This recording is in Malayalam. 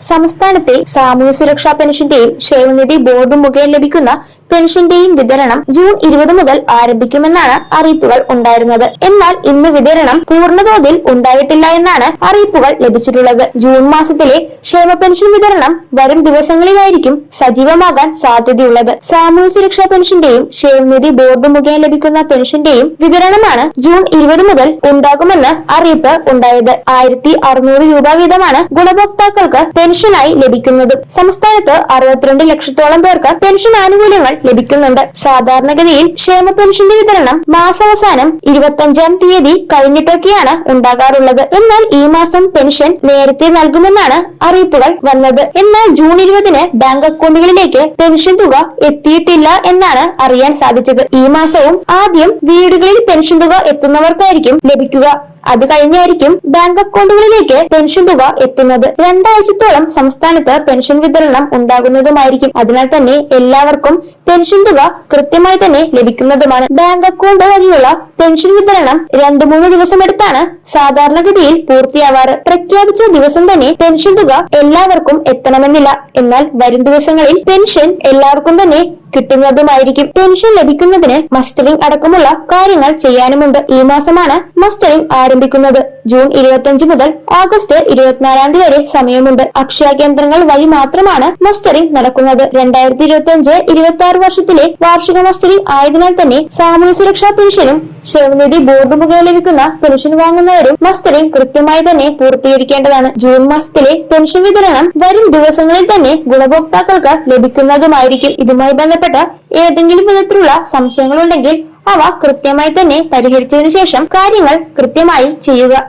സംസ്ഥാനത്തെ സാമൂഹ്യ സുരക്ഷാ പെൻഷന്റെയും ക്ഷേമനിധി ബോർഡ് മുഖേന ലഭിക്കുന്ന പെൻഷന്റെയും വിതരണം ജൂൺ 20 മുതൽ ആരംഭിക്കുമെന്നാണ് അറിയിപ്പുകൾ ഉണ്ടായിരുന്നത്. എന്നാൽ ഇന്ന് വിതരണം പൂർണ്ണതോതിൽ ഉണ്ടായിട്ടില്ല എന്നാണ് അറിയിപ്പുകൾ ലഭിച്ചിട്ടുള്ളത്. ജൂൺ മാസത്തിലെ ക്ഷേമ പെൻഷൻ വിതരണം വരും ദിവസങ്ങളിലായിരിക്കും സജീവമാകാൻ സാധ്യതയുള്ളത്. സാമൂഹ്യ സുരക്ഷാ പെൻഷന്റെയും ക്ഷേമനിധി ബോർഡ് മുഖേന ലഭിക്കുന്ന പെൻഷന്റെയും വിതരണമാണ് ജൂൺ 20 മുതൽ ഉണ്ടാകുമെന്ന് അറിയിപ്പ് ഉണ്ടായത്. 1600 രൂപ വീതമാണ് ഗുണഭോക്താക്കൾക്ക് പെൻഷനായി ലഭിക്കുന്നത്. സംസ്ഥാനത്ത് 62 ലക്ഷത്തോളം പേർക്ക് പെൻഷൻ ആനുകൂല്യങ്ങൾ ലഭിക്കുന്നുണ്ട്. സാധാരണഗതിയിൽ ക്ഷേമ പെൻഷന്റെ വിതരണം മാസാവസാനം 25-ാം തീയതി കഴിഞ്ഞിട്ടൊക്കെയാണ് ഉണ്ടാകാറുള്ളത്. എന്നാൽ ഈ മാസം പെൻഷൻ നേരത്തെ നൽകുമെന്നാണ് അറിയിപ്പുകൾ വന്നത്. എന്നാൽ ജൂൺ 20-ന് ബാങ്ക് അക്കൗണ്ടുകളിലേക്ക് പെൻഷൻ തുക എത്തിയിട്ടില്ല എന്നാണ് അറിയാൻ സാധിച്ചത്. ഈ മാസവും ആദ്യം വീടുകളിൽ പെൻഷൻ തുക എത്തുന്നവർക്കായിരിക്കും ലഭിക്കുക. അത് കഴിഞ്ഞായിരിക്കും ബാങ്ക് അക്കൗണ്ടുകളിലേക്ക് പെൻഷൻ തുക എത്തുന്നത്. 2 ആഴ്ചത്തോളം സംസ്ഥാനത്ത് പെൻഷൻ വിതരണം ഉണ്ടാകുന്നതുമായിരിക്കും. അതിനാൽ തന്നെ എല്ലാവർക്കും പെൻഷൻ തുക കൃത്യമായി തന്നെ ലഭിക്കുന്നതുമാണ്. ബാങ്ക് അക്കൗണ്ട് വഴിയുള്ള പെൻഷൻ വിതരണം 2-3 ദിവസം എടുത്താണ് സാധാരണഗതിയിൽ പൂർത്തിയാവാറ്. പ്രഖ്യാപിച്ച ദിവസം തന്നെ പെൻഷൻ തുക എല്ലാവർക്കും എത്തണമെന്നില്ല. എന്നാൽ വരും ദിവസങ്ങളിൽ പെൻഷൻ എല്ലാവർക്കും തന്നെ കിട്ടുന്നതുമായിരിക്കും. പെൻഷൻ ലഭിക്കുന്നതിന് മസ്റ്ററിംഗ് അടക്കമുള്ള കാര്യങ്ങൾ ചെയ്യാനുമുണ്ട്. ഈ മാസമാണ് മസ്റ്ററിംഗ് ആരംഭിക്കുന്നത്. ജൂൺ 25 മുതൽ ഓഗസ്റ്റ് 24-ാം തീയതി വരെ സമയമുണ്ട്. അക്ഷയ കേന്ദ്രങ്ങൾ വഴി മാത്രമാണ് മസ്റ്ററിംഗ് നടക്കുന്നത്. 2025-26 വർഷത്തിലെ വാർഷിക മസ്റ്ററിംഗ് ആയതിനാൽ തന്നെ സാമൂഹ്യ സുരക്ഷാ പെൻഷനും ക്ഷേമനിധി ബോർഡ് മുഖേന ലഭിക്കുന്ന പെൻഷൻ വാങ്ങുന്നവരും മസ്റ്ററിംഗ് കൃത്യമായി തന്നെ പൂർത്തീകരിക്കേണ്ടതാണ്. ജൂൺ മാസത്തിലെ പെൻഷൻ വിതരണം വരും ദിവസങ്ങളിൽ തന്നെ ഗുണഭോക്താക്കൾക്ക് ലഭിക്കുന്നതുമായിരിക്കും. ഇതുമായി ബന്ധപ്പെട്ട ഏതെങ്കിലും വിധത്തിലുള്ള സംശയങ്ങളുണ്ടെങ്കിൽ അവ കൃത്യമായി തന്നെ പരിഹരിച്ചതിനു ശേഷം കാര്യങ്ങൾ കൃത്യമായി ചെയ്യുക.